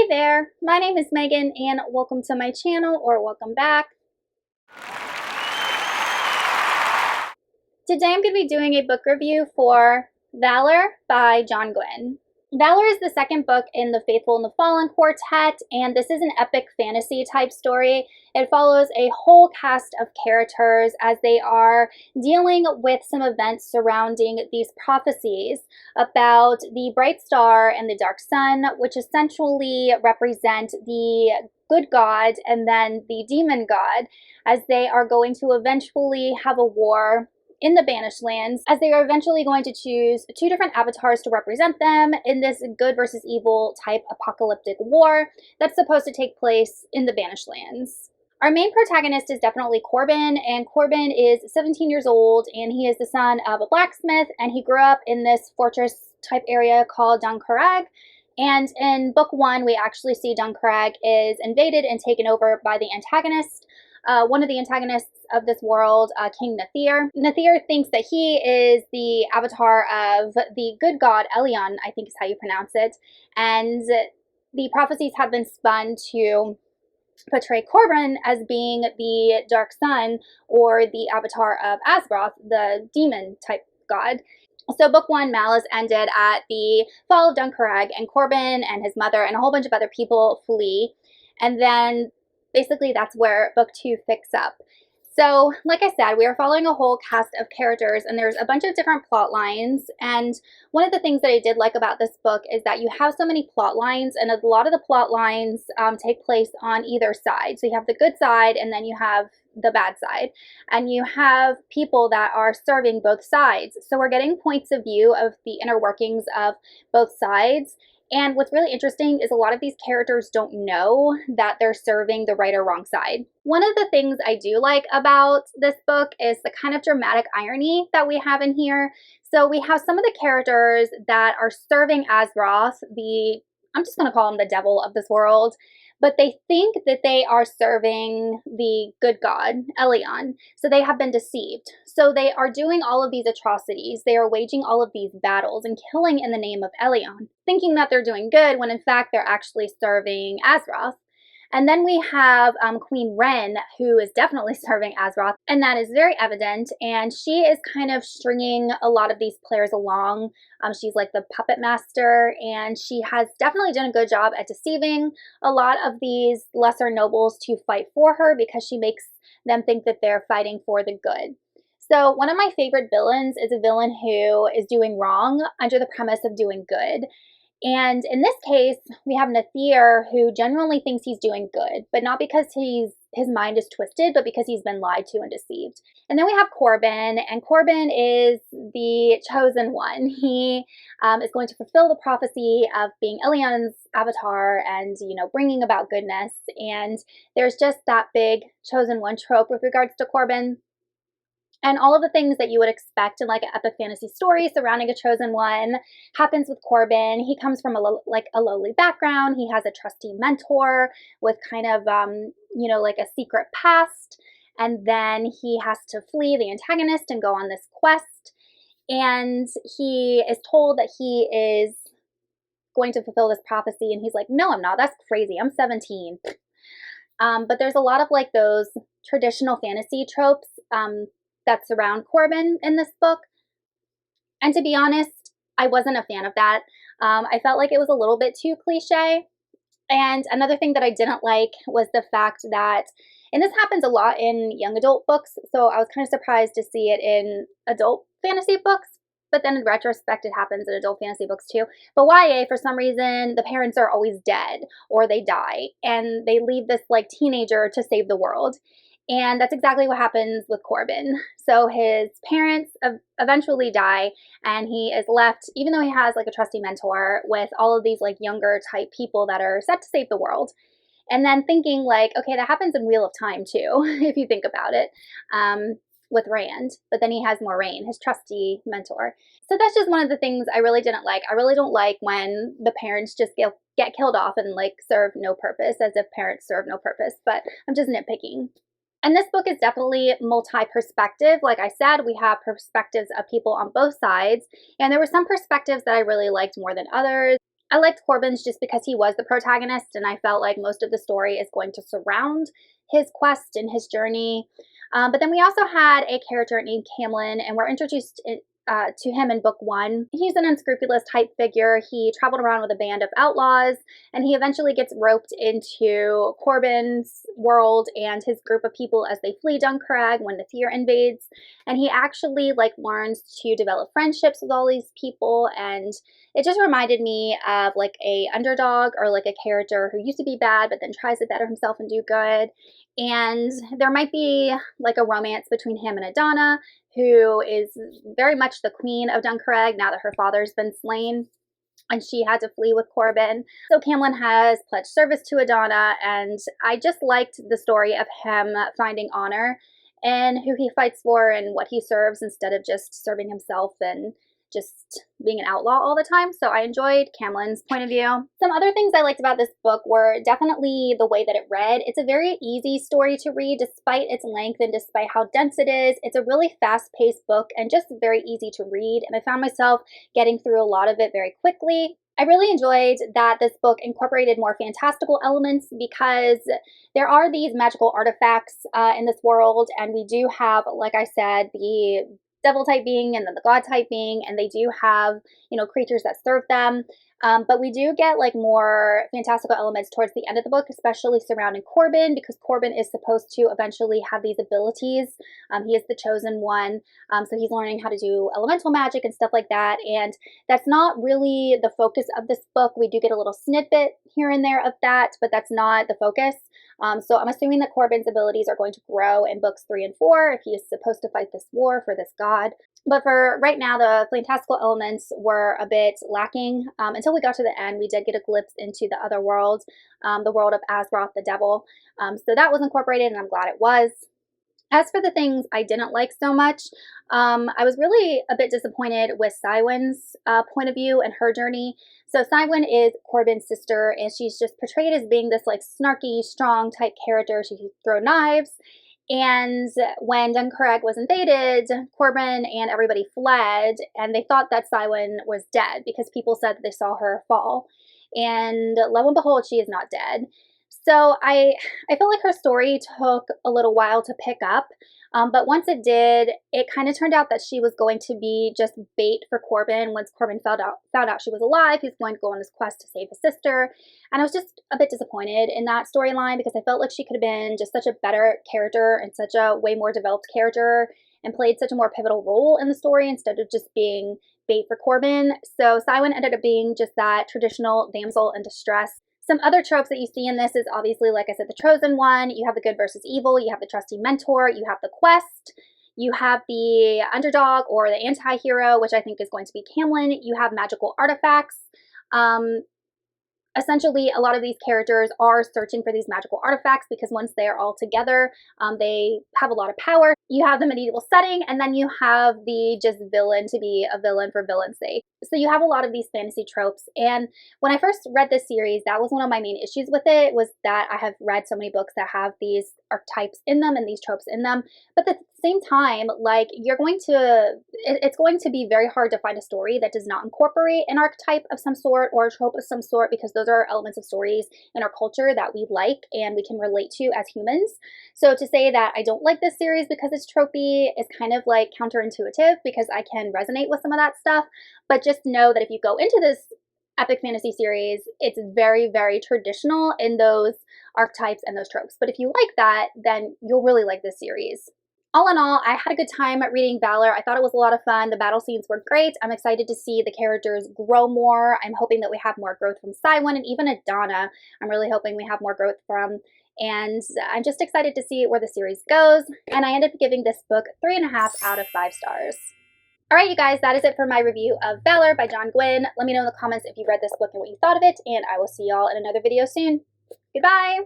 there, my name is Megan and welcome to my channel, or welcome back. Today I'm going to be doing a book review for Valour by John Gwynne. Valour is the second book in the Faithful and the Fallen quartet, and this is an epic fantasy type story. It follows a whole cast of characters as they are dealing with some events surrounding these prophecies about the bright star and the dark sun, which essentially represent the good god and then the demon god, as they are going to eventually have a war in the Banished Lands, as they are eventually going to choose two different avatars to represent them in this good versus evil type apocalyptic war that's supposed to take place in the Banished Lands. Our main protagonist is definitely Corbin, and Corbin is 17 years old, and he is the son of a blacksmith, and he grew up in this fortress type area called Dunkerag. And in book one, we actually see Dunkerag is invaded and taken over by the antagonist. One of the antagonists of this world, King Nathir. Nathir thinks that he is the avatar of the good god Elion, I think is how you pronounce it, and the prophecies have been spun to portray Corbin as being the dark sun or the avatar of Azroth, the demon type god. So book one, Malice, ended at the fall of Dunkerag, and Corbin and his mother and a whole bunch of other people flee, and then basically that's where book two picks up. So, like I said, we are following a whole cast of characters, and there's a bunch of different plot lines. And one of the things that I did like about this book is that you have so many plot lines, and a lot of the plot lines take place on either side. So you have the good side, and then you have the bad side, and you have people that are serving both sides. So we're getting points of view of the inner workings of both sides. And what's really interesting is a lot of these characters don't know that they're serving the right or wrong side. One of the things I do like about this book is the kind of dramatic irony that we have in here. So we have some of the characters that are serving Azroth, I'm just going to call him the devil of this world, but they think that they are serving the good god, Elion. So they have been deceived. So they are doing all of these atrocities. They are waging all of these battles and killing in the name of Elion, thinking that they're doing good when in fact they're actually serving Azroth. And then we have Queen Wren, who is definitely serving Azroth, and that is very evident, and she is kind of stringing a lot of these players along. She's like the puppet master, and she has definitely done a good job at deceiving a lot of these lesser nobles to fight for her, because she makes them think that they're fighting for the good. So one of my favorite villains is a villain who is doing wrong under the premise of doing good. And in this case, we have Nathir, who genuinely thinks he's doing good, but not because his mind is twisted, but because he's been lied to and deceived. And then we have Corbin, and Corbin is the chosen one. He is going to fulfill the prophecy of being Elion's avatar and, bringing about goodness. And there's just that big chosen one trope with regards to Corbin. And all of the things that you would expect in like an epic fantasy story surrounding a chosen one happens with Corbin. He comes from a lowly background. He has a trusty mentor with kind of, like a secret past. And then he has to flee the antagonist and go on this quest. And he is told that he is going to fulfill this prophecy. And he's like, no, I'm not. That's crazy. I'm 17. But there's a lot of like those traditional fantasy tropes that surround Corbin in this book. And to be honest, I wasn't a fan of that. I felt like it was a little bit too cliche. And another thing that I didn't like was the fact that, and this happens a lot in young adult books, so I was kind of surprised to see it in adult fantasy books, but then in retrospect it happens in adult fantasy books too. But YA, for some reason, the parents are always dead or they die, and they leave this like teenager to save the world. And that's exactly what happens with Corbin. So his parents eventually die, and he is left, even though he has like a trusty mentor, with all of these like younger type people that are set to save the world. And then thinking like, okay, that happens in Wheel of Time too, if you think about it, with Rand. But then he has Moraine, his trusty mentor. So that's just one of the things I really didn't like. I really don't like when the parents just get killed off and like serve no purpose, as if parents serve no purpose. But I'm just nitpicking. And this book is definitely multi-perspective. Like I said, we have perspectives of people on both sides. And there were some perspectives that I really liked more than others. I liked Corbin's just because he was the protagonist, and I felt like most of the story is going to surround his quest and his journey. But then we also had a character named Camlin, and we're introduced to him in book 1. He's an unscrupulous type figure. He traveled around with a band of outlaws, and he eventually gets roped into Corbin's world and his group of people as they flee Duncrag when the Fear invades. And he actually learns to develop friendships with all these people, and it just reminded me of a underdog, or a character who used to be bad but then tries to better himself and do good. And there might be a romance between him and Adana, who is very much the queen of Duncrag now that her father's been slain and she had to flee with Corbin. So Camlin has pledged service to Adana, and I just liked the story of him finding honor in who he fights for and what he serves, instead of just serving himself and just being an outlaw all the time. So I enjoyed Camlin's point of view. Some other things I liked about this book were definitely the way that it read. It's a very easy story to read despite its length and despite how dense it is. It's a really fast-paced book and just very easy to read, and I found myself getting through a lot of it very quickly. I really enjoyed that this book incorporated more fantastical elements, because there are these magical artifacts in this world, and we do have, like I said, the devil type being and then the god type being, and they do have, creatures that serve them. But we do get more fantastical elements towards the end of the book, especially surrounding Corbin, because Corbin is supposed to eventually have these abilities. He is the chosen one, so he's learning how to do elemental magic and stuff like that, and that's not really the focus of this book. We do get a little snippet here and there of that, but that's not the focus. So I'm assuming that Corbin's abilities are going to grow in books 3 and 4 if he is supposed to fight this war for this god. But for right now, the fantastical elements were a bit lacking. Until we got to the end, we did get a glimpse into the other world, the world of Azroth the Devil. So that was incorporated, and I'm glad it was. As for the things I didn't like so much, I was really a bit disappointed with Cywin's point of view and her journey. So Cywin is Corbin's sister, and she's just portrayed as being this snarky, strong type character. She can throw knives. And when Duncrag was invaded, Corbin and everybody fled, and they thought that Cywin was dead because people said that they saw her fall. And lo and behold, she is not dead. So I feel like her story took a little while to pick up, but once it did, it kind of turned out that she was going to be just bait for Corbin. Once Corbin found out she was alive, he was going to go on this quest to save his sister, and I was just a bit disappointed in that storyline, because I felt like she could have been just such a better character and such a way more developed character and played such a more pivotal role in the story instead of just being bait for Corbin. So Cywin ended up being just that traditional damsel in distress. Some other tropes that you see in this is obviously, like I said, the chosen one. You have the good versus evil. You have the trusty mentor. You have the quest. You have the underdog or the anti-hero, which I think is going to be Camlin. You have magical artifacts. Essentially, a lot of these characters are searching for these magical artifacts because once they are all together, they have a lot of power. You have the medieval setting, and then you have the just villain to be a villain for villain's sake. So you have a lot of these fantasy tropes. And when I first read this series, that was one of my main issues with it, was that I have read so many books that have these archetypes in them and these tropes in them. But at the same time, it's going to be very hard to find a story that does not incorporate an archetype of some sort or a trope of some sort, because those are elements of stories in our culture that we like and we can relate to as humans. So to say that I don't like this series because it's tropey is kind of counterintuitive, because I can resonate with some of that stuff. But just know that if you go into this epic fantasy series, it's very, very traditional in those archetypes and those tropes. But if you like that, then you'll really like this series. All in all, I had a good time reading Valour. I thought it was a lot of fun. The battle scenes were great. I'm excited to see the characters grow more. I'm hoping that we have more growth from Cywin and even Adana. I'm really hoping we have more growth from. And I'm just excited to see where the series goes. And I ended up giving this book 3.5 out of 5 stars. Alright, you guys, that is it for my review of Valour by John Gwynne. Let me know in the comments if you read this book and what you thought of it, and I will see y'all in another video soon. Goodbye!